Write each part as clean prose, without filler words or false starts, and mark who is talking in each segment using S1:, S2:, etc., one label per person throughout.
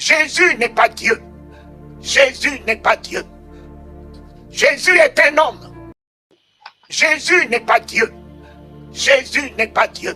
S1: Jésus n'est pas Dieu. Jésus n'est pas Dieu. Jésus est un homme. Jésus n'est pas Dieu. Jésus n'est pas Dieu.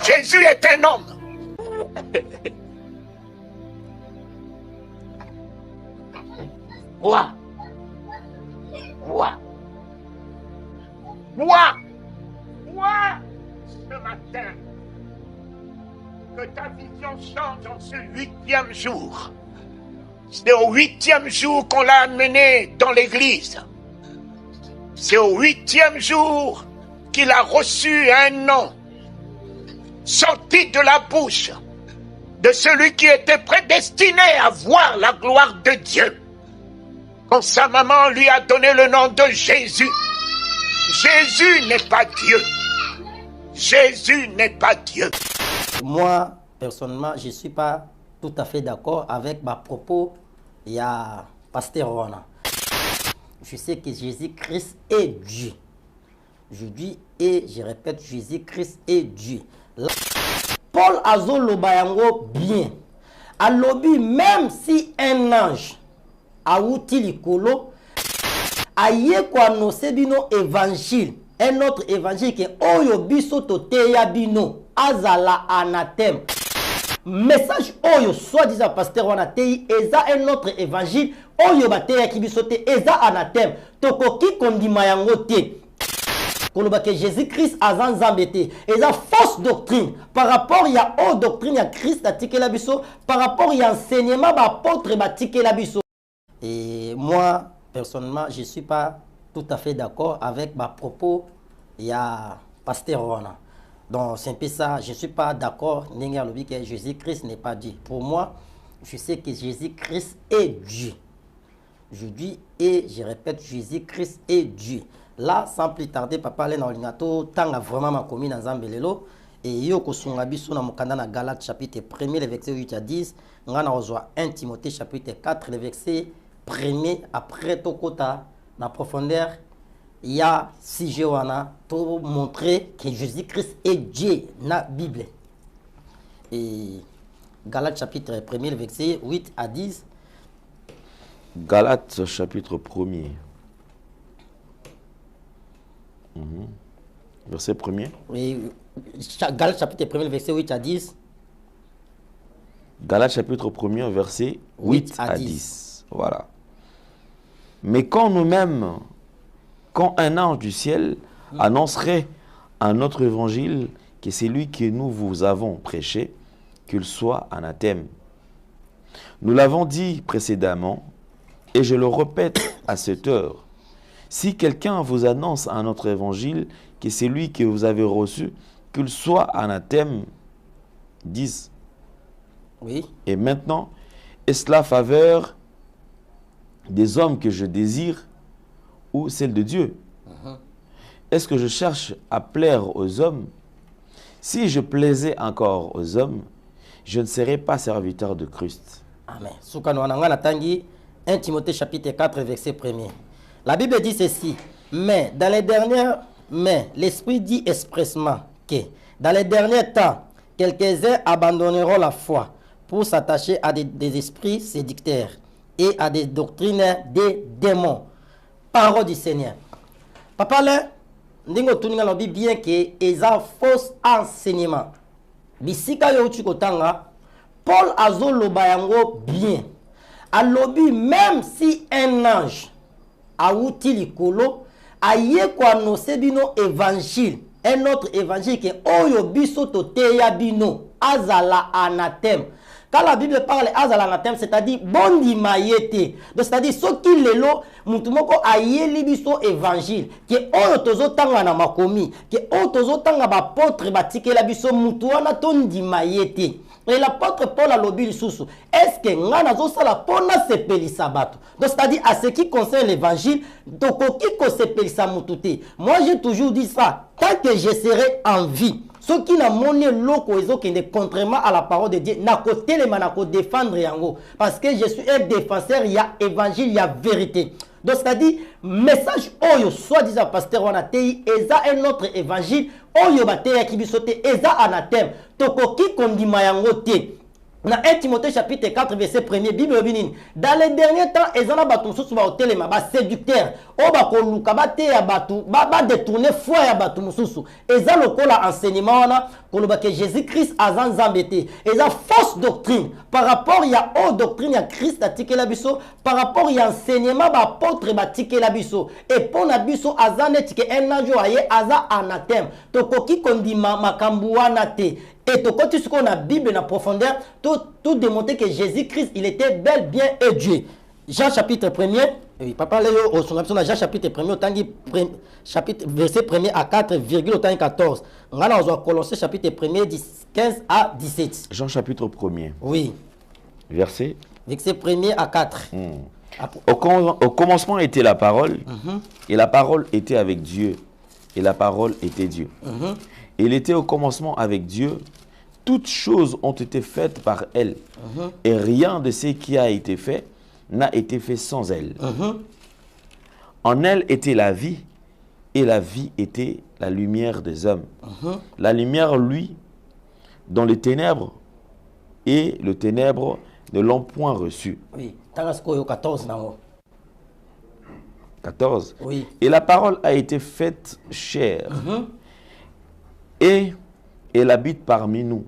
S1: Jésus est un homme. Quoi? Ce matin, que ta vision change en ce 8e jour. C'est au 8e jour qu'on l'a amené dans l'église. C'est au 8e jour qu'il a reçu un nom sorti de la bouche de celui qui était prédestiné à voir la gloire de Dieu. Quand sa maman lui a donné le nom de Jésus. Jésus n'est pas Dieu. Jésus n'est pas Dieu.
S2: Moi, personnellement, je ne suis pas tout à fait d'accord avec ma propos. Il y a Pasteur Rona. Je sais que Jésus-Christ est Dieu. Je dis et je répète, Jésus-Christ est Dieu. Là, Paul Azolo Bayango bien. A lobby, même si un ange a outil likolo, a ye kwa no sebino évangile. Un autre évangile qui est Oyo biso toteya bino azala anathème. Message Oyo soi-disant pasteur wanatei eza un autre évangile Oyo bateya ki biso te eza anathème. Tokoki kondima yango te. Koloba que Jésus-Christ azan zambete eza fausse doctrine par rapport il y a haute doctrine il y a Christ a tiké la biso par rapport il y a enseignement ba apôtre ba tiké la biso. Et moi personnellement je suis pas tout à fait d'accord avec ma propos. Il y a Pasteur Rona. Donc c'est un peu ça, je ne suis pas d'accord que Jésus-Christ n'est pas Dieu. Pour moi, je sais que Jésus-Christ est Dieu. Je dis et je répète, Jésus-Christ est Dieu. Là, sans plus tarder, papa allait dans l'inato, tant a vraiment ma commune dans Zambelelo. Et yoko sungabiso na mukanda na Galates chapitre 1er, le verset 8 à 10. Ngana ozwa 1 Timothée chapitre 4, le verset 1er. Après tokota na profondeur. Il y a si je pour montrer que Jésus-Christ est Dieu dans la Bible. Et Galates chapitre 1er, verset 8 à 10.
S3: Galates chapitre 1er. Verset 1er.
S2: Oui, Galates chapitre 1er, verset 8 à 10.
S3: Galates chapitre 1er, verset 8 à 10. Voilà. Mais quand nous-mêmes, quand un ange du ciel annoncerait un autre évangile que celui que nous vous avons prêché, qu'il soit anathème. Nous l'avons dit précédemment, et je le répète à cette heure. Si quelqu'un vous annonce un autre évangile que celui que vous avez reçu, qu'il soit anathème, 10.
S2: Oui.
S3: Et maintenant, est-ce la faveur des hommes que je désire ou celle de Dieu? Est-ce que je cherche à plaire aux hommes? Si je plaisais encore aux hommes, je ne serais pas serviteur de Christ. Amen.
S2: 1 Timothée chapitre 4 verset 1er. La Bible dit ceci, mais l'Esprit dit expressement que dans les derniers temps, quelques-uns abandonneront la foi pour s'attacher à des esprits séducteurs et à des doctrines des démons. Parole du Seigneur. Papa, là, ndingo tuninga lobi bien que eza faux enseignement. Bisika yo chikotanga, Paul azolo bayango bien. A lobi même si un ange a outil likolo, a ye kwa no sebino évangile, un autre évangile que oyo biso to teya bino azala anathème. Quand la Bible parle azala anathème, c'est-à-dire bondi mayete. Donc c'est-à-dire ce qui lelo mutumoko ayeli biso évangile que oyo tozo tanga na makomi, que oyo tozo tanga ba apôtre batike la biso mutu wana tondi mayete. Et l'apôtre Paul a lobi lisusu. Est-ce que ngana zo sala pona sepelisa bato? Donc c'est-à-dire à ce qui concerne l'évangile, tokoki ko sepelisa mutute. Moi j'ai toujours dit ça, tant que je serai en vie. Ceux qui n'ont monnaie loko qui est contrairement à la parole de Dieu, n'a côté les manako défendre yango parce que je suis un défenseur, il y a évangile, il y a vérité. Donc c'est-à-dire message oyo soi-disant pasteur wanatei eza un autre évangile oyo bateya kibisote eza anathème tokoki kondima yango te. Dans 1 Timothée chapitre 4 verset 1er, Bible obinine. Dans les derniers temps, ils ont battu sous ba hotelema ba séducteur. O ba ko luka ba te ya batu, ba détourner foi ya batu mususu. Ils ont lokola enseignement na ko ba que Jésus-Christ azan zambete. Ils ont fausse doctrine par rapport ya haute doctrine ya Christ atike la biso, par rapport ya enseignement ba apôtre ba tike la biso. Et pour na biso azan etike un anjo aye aza anathème. To koki kondima makambu wana te. Et tout quand tu sais qu'on a Bible en profondeur, tout démontrer que Jésus-Christ, il était bel, bien et Dieu. Jean chapitre 1er, oui, papa, Jean chapitre 1er, chapitre, verset 1er à 4, virgule 14. On a Colossiens chapitre 1er, 15 à 17.
S3: Jean chapitre 1er.
S2: Oui.
S3: Verset
S2: 1er à 4.
S3: Au commencement était la parole, et la parole était avec Dieu, et la parole était Dieu. Il était au commencement avec Dieu. Toutes choses ont été faites par elle. Et rien de ce qui a été fait n'a été fait sans elle. En elle était la vie, et la vie était la lumière des hommes. La lumière, lui, dans les ténèbres, et le ténèbre ne l'ont point reçu.
S2: Oui, 14.
S3: 14.
S2: Oui.
S3: Et la parole a été faite chair. Et elle habite parmi nous,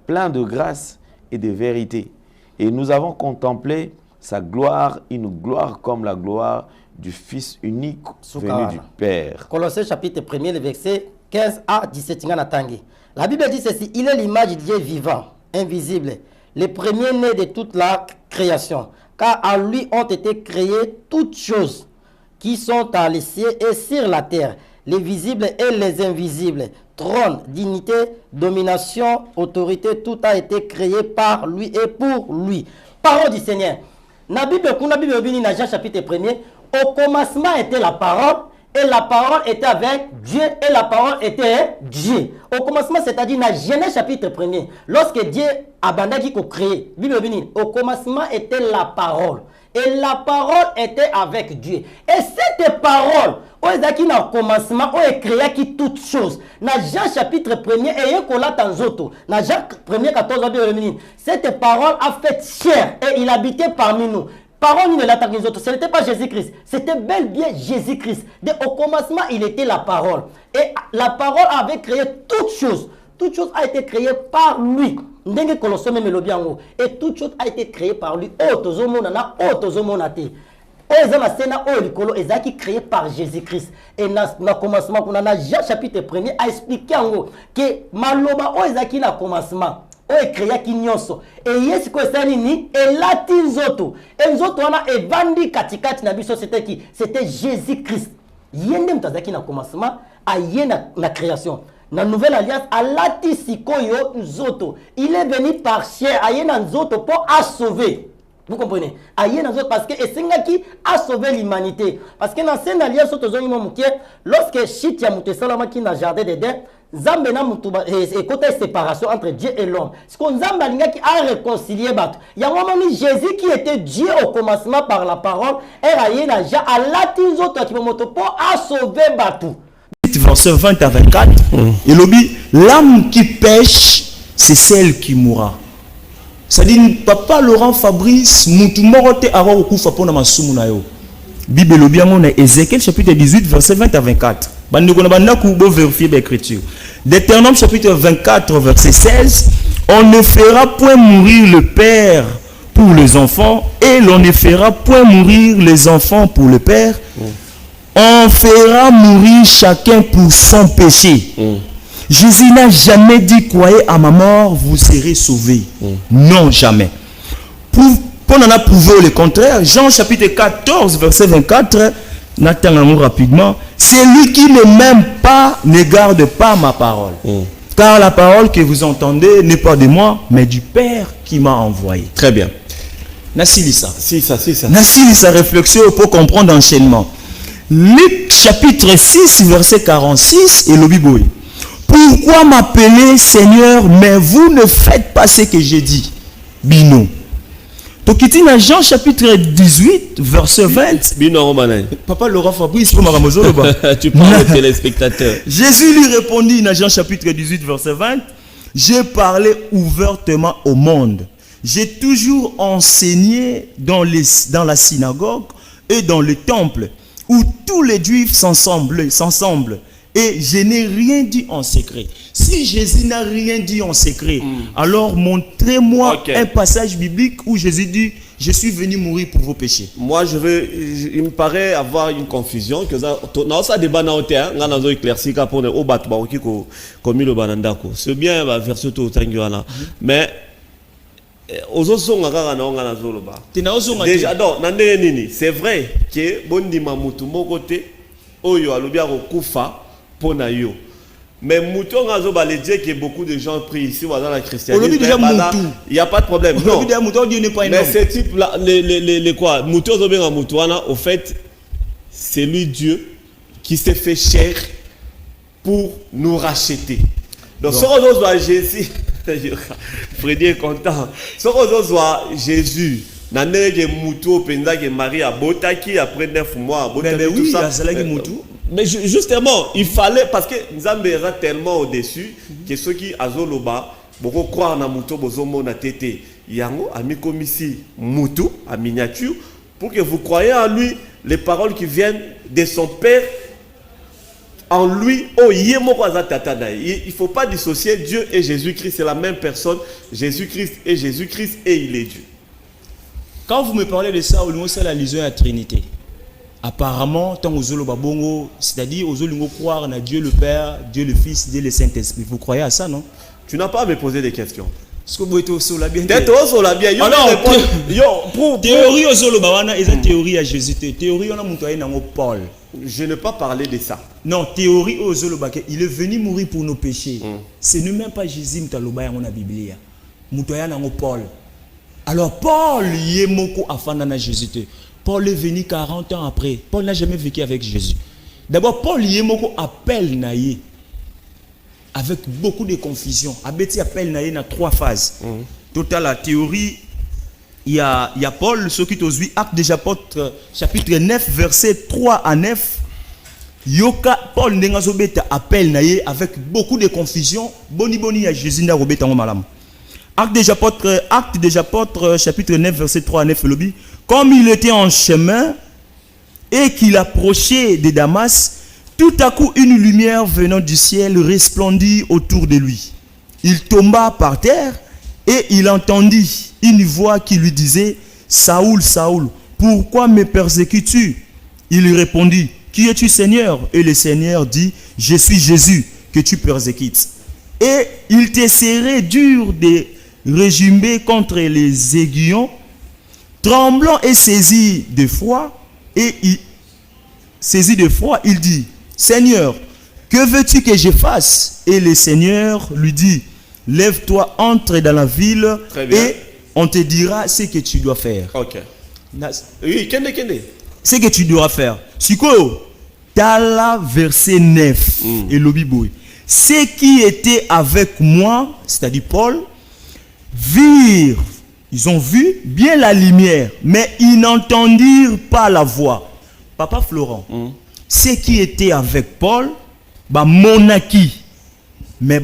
S3: plein de grâce et de vérité. Et nous avons contemplé sa gloire, une gloire comme la gloire du Fils unique venu du Père.
S2: Colossiens chapitre 1er, le verset 15 à 17. La Bible dit ceci, il est l'image du Dieu vivant, invisible, le premier-né de toute la création. Car à lui ont été créées toutes choses qui sont dans les cieux et sur la terre, les visibles et les invisibles. Trône, dignité, domination, autorité, tout a été créé par lui et pour lui. Parole du Seigneur. Dans la Bible, dans Jean chapitre 1er, au commencement était la parole, et la parole était avec Dieu, et la parole était Dieu. Au commencement, c'est-à-dire dans Genèse chapitre 1er, lorsque Dieu a abandonné qu'il créé, au commencement était la parole. Et la parole était avec Dieu. Et cette parole, au commencement, on est créé qui toutes choses. Dans Jean chapitre 1er, et dans Jean 1er 14, cette parole a fait chair et il habitait parmi nous. Parole de l'attaque des autres, ce n'était pas Jésus-Christ, c'était bel bien Jésus-Christ. Au commencement, il était la parole. Et la parole avait créé toutes choses. Toute chose a été créée par lui. Et toute chose a été créée par lui. Créé par Jésus-Christ. Et dans le commencement, Jean chapitre 1er a expliqué que Maloba Oezaki na commencement. Et yes ko sanini et latin zoto. Et zoto wana evandi katikati na biso c'était qui? C'était Jésus-Christ. Yende mtazaki na commencement, a yena na création. Dans la nouvelle alliance, alati sikoyo nzoto. Il est venu par chair, ayena nzoto pour sauver. Vous comprenez? Ayena nzoto parce que esengaki a sauvé l'humanité. Parce que dans cette alliance, lorsque Chit ya mutesalama qui na jardin d'Éden, Zambé na mutuba et côté séparation entre Dieu et l'homme. Ce qu'on Zamba qui a réconcilié bat. Il y a un moment Jésus qui était Dieu au commencement par la parole et ayena ja alati nzoto qui moto pour sauver batou.
S4: Verset 20 à 24, et l'objet, l'âme qui pêche, c'est celle qui mourra. Ça dit, papa Laurent Fabrice, Moutoumorote Awa Okufa Pona Masumunayo. Bible l'objet, on est Ézéchiel chapitre 18, verset 20 à 24. Vérifier l'écriture. Deutéronome chapitre 24, verset 16, on ne fera point mourir le père pour les enfants, et l'on ne fera point mourir les enfants pour le père. On fera mourir chacun pour son péché. Jésus n'a jamais dit, croyez à ma mort, vous serez sauvés. Non, jamais. Pour en approuver le contraire, Jean chapitre 14, verset 24, n'attendons rapidement, celui qui ne m'aime pas ne garde pas ma parole. Car la parole que vous entendez n'est pas de moi, mais du Père qui m'a envoyé. Très bien. Nassilissa. Nassilissa réflexion pour comprendre l'enchaînement. Luc chapitre 6, verset 46, et le Bible. Pourquoi m'appeler Seigneur, mais vous ne faites pas ce que j'ai dit? Bino. Tokitina Jean chapitre 18, verset 20.
S3: Bino Romanin.
S4: Papa Laurent Fabrice,
S3: tu parles aux téléspectateurs.
S4: Jésus lui répondit dans Jean chapitre 18, verset 20. J'ai parlé ouvertement au monde. J'ai toujours enseigné dans la synagogue et dans le temple, où tous les Juifs s'ensemble. Et je n'ai rien dit en secret. Si Jésus n'a rien dit en secret, alors montrez-moi un passage biblique où Jésus dit « Je suis venu mourir pour vos péchés ».
S5: Moi, il me paraît avoir une confusion. Ça débat na hauteur, on a éclairci pour les obat qui commis le banandako. C'est bien verset tout tanguana. Mais aux autres déjà donc c'est vrai que bondi mamutu mokote oyo alobia kokufa pona yo. Mais mouton ngazo ba le dire que beaucoup de gens prient ici dans la christianisme. Il n'y a pas de problème. Non. Mais ce type là les quoi mouton zo benga moutoana au fait c'est lui Dieu qui s'est fait chair pour nous racheter. Donc ce qu'on doit Jésus Freddy est content. Ce qu'on doit Jésus Nande que mouton penza que Marie a botaki après 9 mois
S4: mais
S5: tout
S4: oui,
S5: ça. Mais justement, il fallait, parce que Nzambe era tellement au-dessus que ceux qui azoloba, beaucoup croire na muto bozomo na tete. Yango a mis comme ici mutu en miniature pour que vous croyez en lui les paroles qui viennent de son père. En lui, il ne faut pas dissocier Dieu et Jésus-Christ, c'est la même personne. Jésus-Christ et Jésus-Christ et il est Dieu.
S4: Quand vous me parlez de ça, c'est la liaison à la Trinité. Apparemment, tant aux Babongo, c'est-à-dire aux Olingo croire en Dieu le Père, Dieu le Fils, Dieu le Saint-Esprit. Vous croyez à ça, non?
S5: Tu n'as pas à me poser des questions.
S4: Est-ce que vous êtes au sol bien?
S5: Peut-être au sol bien.
S4: Théorie au sol bawana, ils ont théorie à Jésus. Théorie on a montré dans Paul.
S5: Je n'ai pas parlé de ça.
S4: Non, théorie au sol baké, il est venu mourir pour nos péchés. Ce n'est même pas Jésus mtaloba dans la Bible. Montoya dans Paul. Alors Paul y est moko afana na Jésus. Paul est venu 40 ans après. Paul n'a jamais vécu avec Jésus. D'abord, Paul y est moko appelle naïe avec beaucoup de confusion. Abeti appelle naïe dans 3 phases. Total la théorie, il y a Paul, ce qui est aux Actes des Apôtres, chapitre 9, verset 3 à 9. Yoka Paul n'engazobeta appelle naïe avec beaucoup de confusion. Boni à Jésus n'a robeta malam. Actes des Apôtres, chapitre 9, verset 3 à 9, lobby. Comme il était en chemin et qu'il approchait de Damas, tout à coup une lumière venant du ciel resplendit autour de lui. Il tomba par terre et il entendit une voix qui lui disait « Saoul, Saoul, pourquoi me persécutes-tu » Il lui répondit « Qui es-tu, Seigneur ?» Et le Seigneur dit « Je suis Jésus que tu persécutes. » Et il te serait dur de régimer contre les aiguillons. Tremblant et saisi de foi, il dit, Seigneur, que veux-tu que je fasse? Et le Seigneur lui dit, lève-toi, entre dans la ville et on te dira ce que tu dois faire.
S5: Ok. Oui, kende.
S4: Ce que tu dois faire. Siko, Tala verset 9 et l'obiboui. Ceux qui étaient avec moi, c'est-à-dire Paul, virent. Ils ont vu bien la lumière, mais ils n'entendirent pas la voix. Papa Florent, ceux qui étaient avec Paul, monaki, mais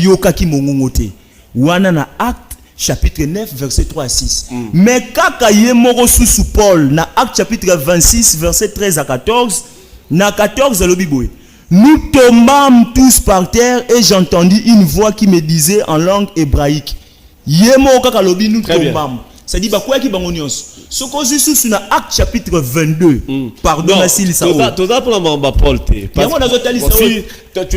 S4: yokaki mongongote. Wana na Acte chapitre 9 verset 3 à 6. Mais kaka yemoro sous Paul na Acte chapitre 26 verset 13 à 14, na 14 le biboui. Nous tombâmes tous par terre et j'entendis une voix qui me disait en langue hébraïque. Ça dit quoi qui bangonios. Ce qu'on dit sous na Acte chapitre 22. Pardon s'il ça.
S5: Tout ça pour la Paul tu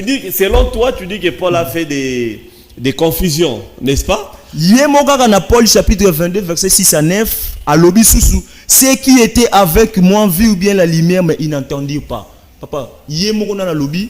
S5: dis selon toi tu dis que Paul a fait des confusions, n'est-ce pas?
S4: Yemoka na Paul chapitre 22 verset 6 à 9 à lobi sous ceux qui étaient avec moi virent bien la lumière mais ils n'entendirent pas. Papa, yemoko na lobi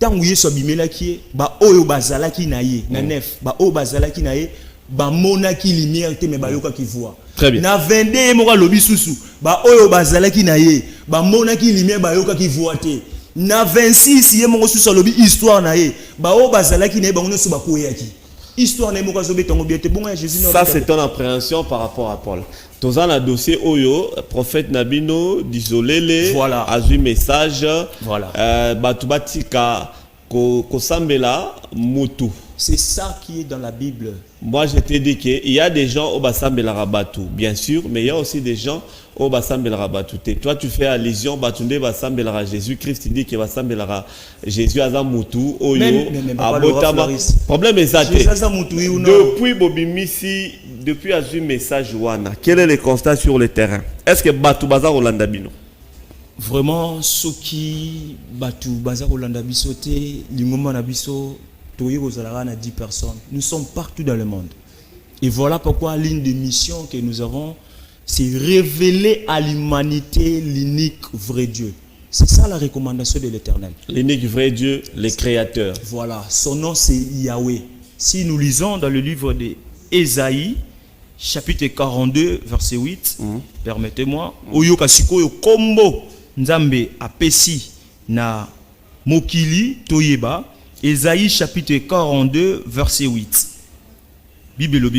S4: tangu yeso bimelaki ba oyo bazalaki na ye na nef ba oyo bazalaki na ye ba monaki lumière te me ba yoka ki voix.
S5: Très bien.
S4: Na 22 moka lobi susu ba oyo bazalaki na ye ba monaki lumière ba yoka ki voix te. Na 26 ye moko susu lobi histoire na ye ba oyo bazalaki na ye ba ngono ba koyaki. Histoire na moka zo betongo biete bongo ya Jésus.
S5: Ça c'est ton appréhension par rapport à Paul. Dans un dossier Oyo, prophète Nabino, Disolele,
S4: voilà.
S5: Azu message,
S4: voilà.
S5: Batubatika, Kosambela, Mutu.
S4: C'est ça qui est dans la Bible.
S5: Moi, je t'ai dit qu'il y a des gens au Bassam el Rabatou, bien sûr, mais il y a aussi des gens au Bassam el Rabatou. Toi, tu fais allusion, Batunde Bassam el Jésus-Christ, tu dis que Bassam el Jésus Azamutu, Oyo, Abotama. Problème est ça. Depuis Bobimisi, depuis Azu message Wana, quel est le constat sur le terrain? Est-ce que Batou Bazar Olanda Bino?
S4: Vraiment, ceux qui Batou Bazar Olanda Bisote, Lingoma Nabiso, 10 personnes. Nous sommes partout dans le monde. Et voilà pourquoi l'une des missions que nous avons, c'est révéler à l'humanité l'unique vrai Dieu. C'est ça la recommandation de l'Éternel.
S5: L'unique vrai Dieu, le Créateur.
S4: Voilà, son nom c'est Yahweh. Si nous lisons dans le livre d'Ésaïe, chapitre 42, verset 8, permettez-moi, Oyo kasiko yo kombo nzambe apesi na mokili toyeba. Ésaïe chapitre 42, verset 8. Bible.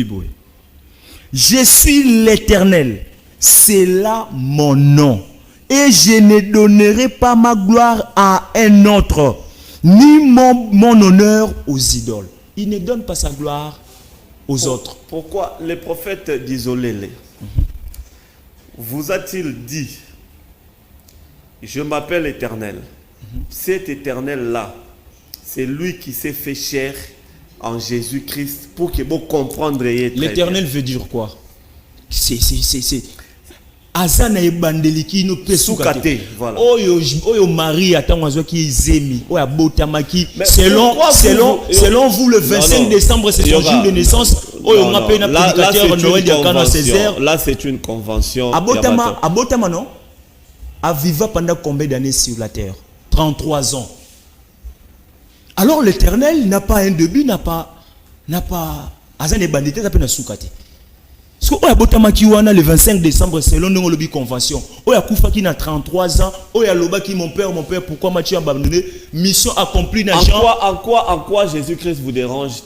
S4: Je suis l'Éternel, c'est là mon nom. Et je ne donnerai pas ma gloire à un autre, ni mon honneur aux idoles. Il ne donne pas sa gloire aux autres.
S5: Pourquoi les prophètes d'Isolélé vous a-t-il dit, je m'appelle Éternel. Cet Éternel-là, c'est lui qui s'est fait chair en Jésus-Christ pour que vous compreniez.
S4: L'Éternel veut dire quoi? C'est Azana e bandeliki no pesukate.
S5: Voilà.
S4: Oyo Marie attend qui zemi. Oya botamaki. Selon vous le 25 décembre c'est son jour de naissance. Oyo m'appelle un prédicateur Noël Diakana Césaire.
S5: Là c'est une convention.
S4: Abotama non. A viva pendant combien d'années sur la terre? 33 ans. Alors l'Éternel n'a pas un début, n'a pas Azane bandité, n'a pas un soukate. Parce que Oya Botamaki wana le 25 décembre selon nous lobby convention. Oya Koufa qui n'a 33 ans, Oya Loba qui mon père, pourquoi Mathieu abandonné? Mission accomplie.
S5: En quoi Jésus-Christ vous dérange?